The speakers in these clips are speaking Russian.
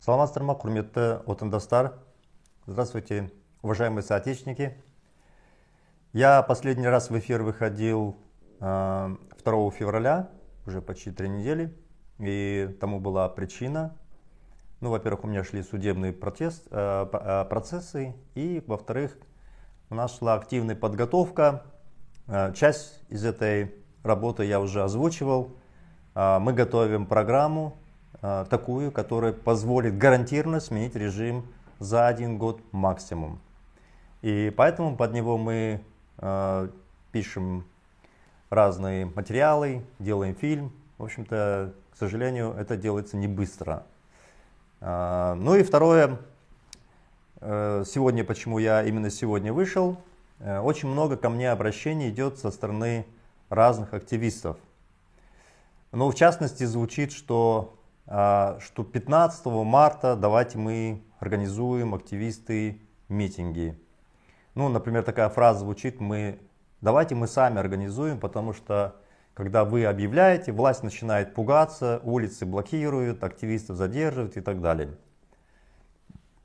Саламатсыздар, құрметті отандастар. Здравствуйте, уважаемые соотечественники. Я последний раз в эфир выходил 2 февраля, уже почти 3 недели. И тому была причина. Ну, во-первых, у меня шли судебные процессы. И, во-вторых, у нас шла активная подготовка. Часть из этой работы я уже озвучивал. Мы готовим программу такую, которая позволит гарантированно сменить режим за 1 год максимум. И поэтому под него мы пишем разные материалы, делаем фильм. В общем-то, к сожалению, это делается не быстро. Ну и второе, сегодня, почему я именно сегодня вышел, очень много ко мне обращений идет со стороны разных активистов. Но в частности звучит, что 15 марта давайте мы организуем, активисты, митинги. Ну, например, такая фраза звучит: давайте мы сами организуем, потому что когда вы объявляете, власть начинает пугаться, улицы блокируют, активистов задерживают и так далее.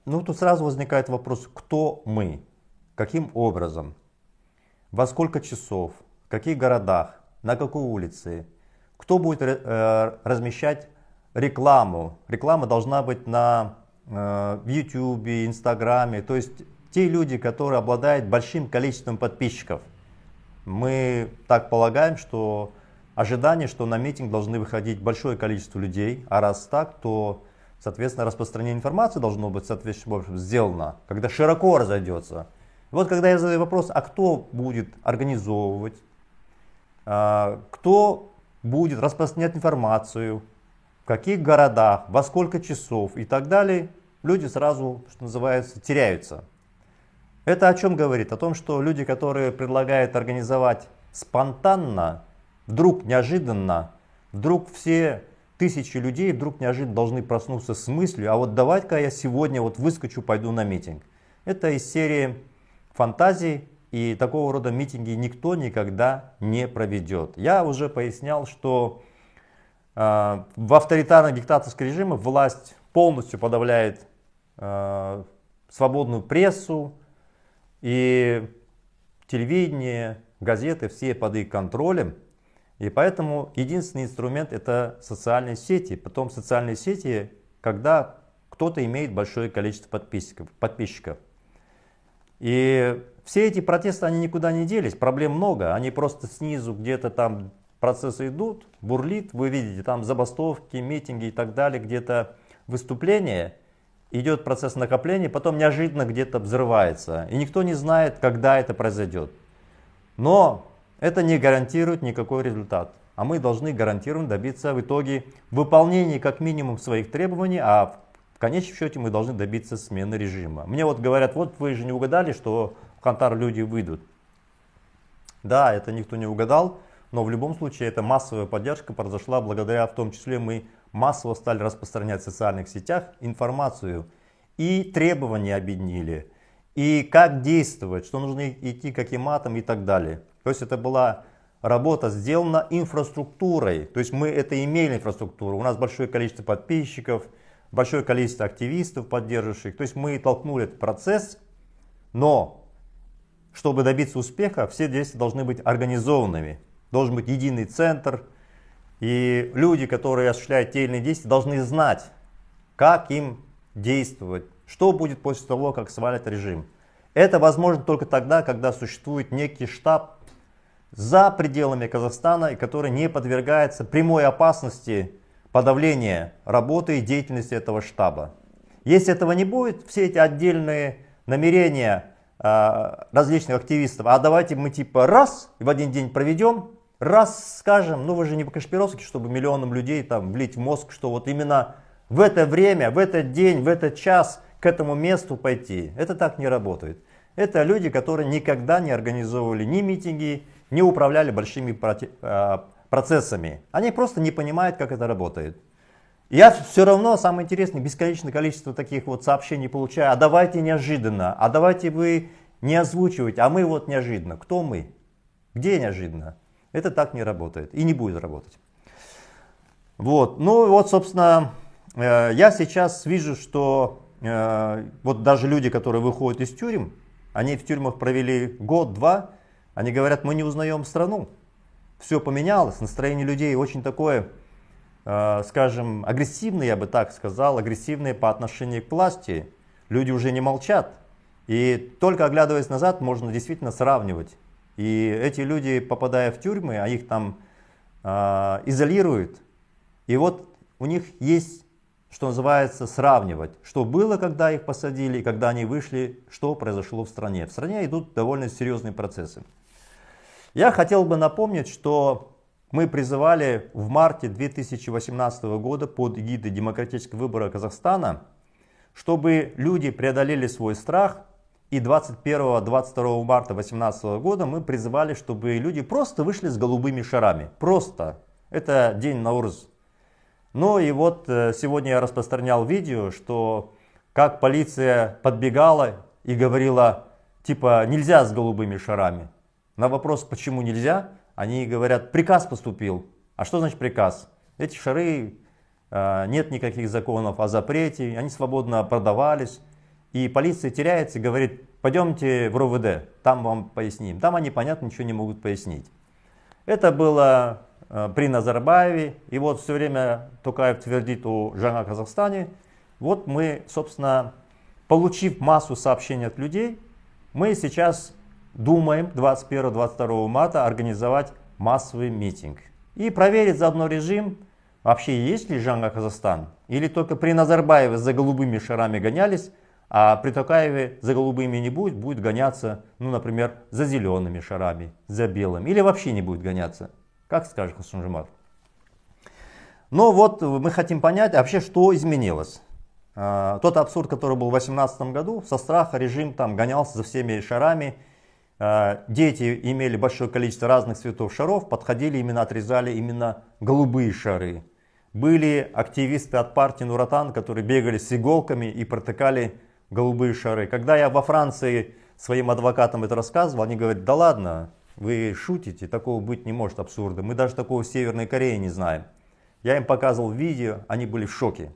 Ну, тут сразу возникает вопрос, кто мы, каким образом, во сколько часов, в каких городах, на какой улице, кто будет размещать рекламу. Реклама должна быть в YouTube, Инстаграме, то есть те люди, которые обладают большим количеством подписчиков. Мы так полагаем, что ожидание, что на митинг должны выходить большое количество людей, а раз так, то, соответственно, распространение информации должно быть соответствующим образом сделано, когда широко разойдется. Вот когда я задаю вопрос, а кто будет организовывать, кто будет распространять информацию, в каких городах, во сколько часов и так далее, люди сразу, что называется, теряются. Это о чем говорит? О том, что люди, которые предлагают организовать спонтанно, вдруг неожиданно, вдруг все тысячи людей вдруг неожиданно должны проснуться с мыслью: а вот давай-ка я сегодня вот выскочу, пойду на митинг. Это из серии фантазий, и такого рода митинги никто никогда не проведет. Я уже пояснял, что в авторитарных диктаторских режимах власть полностью подавляет свободную прессу, и телевидение, газеты, все под их контролем. И поэтому единственный инструмент — это социальные сети. Потом социальные сети, когда кто-то имеет большое количество подписчиков. И все эти протесты, они никуда не делись, проблем много. Они просто снизу где-то там процессы идут, бурлит, вы видите, там забастовки, митинги и так далее, где-то выступления, идет процесс накопления, потом неожиданно где-то взрывается. И никто не знает, когда это произойдет. Но это не гарантирует никакой результат. А мы должны гарантированно добиться в итоге выполнения как минимум своих требований, а в конечном счете мы должны добиться смены режима. Мне вот говорят: вот вы же не угадали, что в Кантар люди выйдут. Да, это никто не угадал. Но в любом случае эта массовая поддержка произошла благодаря, в том числе, мы массово стали распространять в социальных сетях информацию. И требования объединили, и как действовать, что нужно идти к акиматам и так далее. То есть это была работа сделана инфраструктурой. То есть мы это имели инфраструктуру. У нас большое количество подписчиков, большое количество активистов поддерживающих. То есть мы толкнули этот процесс, но чтобы добиться успеха, все действия должны быть организованными. Должен быть единый центр, и люди, которые осуществляют те или иные действия, должны знать, как им действовать, что будет после того, как свалит режим. Это возможно только тогда, когда существует некий штаб за пределами Казахстана, и который не подвергается прямой опасности подавления работы и деятельности этого штаба. Если этого не будет, все эти отдельные намерения различных активистов: а давайте мы типа раз в один день проведем, раз скажем, ну вы же не по Кашпировски, чтобы миллионам людей там влить в мозг, что вот именно в это время, в этот день, в этот час к этому месту пойти. Это так не работает. Это люди, которые никогда не организовывали ни митинги, не управляли большими процессами. Они просто не понимают, как это работает. Я все равно, самое интересное, бесконечное количество таких вот сообщений получаю: а давайте неожиданно, а давайте вы не озвучиваете, а мы вот неожиданно. Кто мы? Где неожиданно? Это так не работает и не будет работать. Вот. Ну вот, собственно, я сейчас вижу, что вот даже люди, которые выходят из тюрем, они в тюрьмах провели год-два, они говорят, мы не узнаем страну. Все поменялось, настроение людей очень такое, скажем, агрессивное, я бы так сказал, агрессивное по отношению к власти. Люди уже не молчат. И только оглядываясь назад, можно действительно сравнивать. И эти люди, попадая в тюрьмы, а их там изолируют. И вот у них есть, что называется, сравнивать, что было, когда их посадили, и когда они вышли, что произошло в стране. В стране идут довольно серьезные процессы. Я хотел бы напомнить, что мы призывали в марте 2018 года под эгидой демократического выбора Казахстана, чтобы люди преодолели свой страх. И 21-22 марта 2018 года мы призывали, чтобы люди просто вышли с голубыми шарами. Просто. Это день Наурыз. Ну и вот сегодня я распространял видео, что как полиция подбегала и говорила, типа, нельзя с голубыми шарами. На вопрос, почему нельзя, они говорят, приказ поступил. А что значит приказ? Эти шары, нет никаких законов о запрете, они свободно продавались. И полиция теряется и говорит, пойдемте в РОВД, там вам поясним. Там они, понятно, ничего не могут пояснить. Это было при Назарбаеве. И вот все время Токаев твердит о Жаңа Казахстане. Вот мы, собственно, получив массу сообщений от людей, мы сейчас думаем 21-22 марта организовать массовый митинг. И проверить заодно режим, вообще есть ли Жаңа Казахстан. Или только при Назарбаеве за голубыми шарами гонялись, а при Токаеве за голубыми не будет, будет гоняться, ну, например, за зелеными шарами, за белыми. Или вообще не будет гоняться. Как скажет Касым-Жомарт. Но вот мы хотим понять, вообще, что изменилось. Тот абсурд, который был в 2018 году, со страха режим там гонялся за всеми шарами. Дети имели большое количество разных цветов шаров, подходили, именно отрезали именно голубые шары. Были активисты от партии Нур-Отан, которые бегали с иголками и протыкали голубые шары. Когда я во Франции своим адвокатам это рассказывал, они говорят, да ладно, вы шутите, такого быть не может, абсурда. Мы даже такого в Северной Корее не знаем. Я им показывал видео, они были в шоке.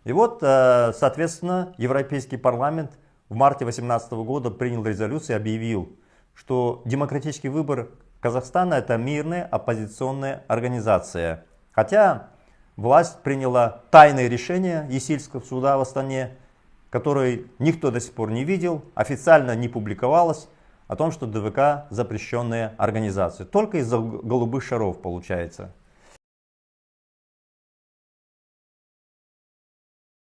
И вот, соответственно, Европейский парламент в марте 2018 года принял резолюцию и объявил, что демократический выбор Казахстана это мирная оппозиционная организация. Хотя власть приняла тайное решение Есильского суда в Астане, которое никто до сих пор не видел, официально не публиковалось, о том, что ДВК запрещенная организация. Только из-за голубых шаров получается.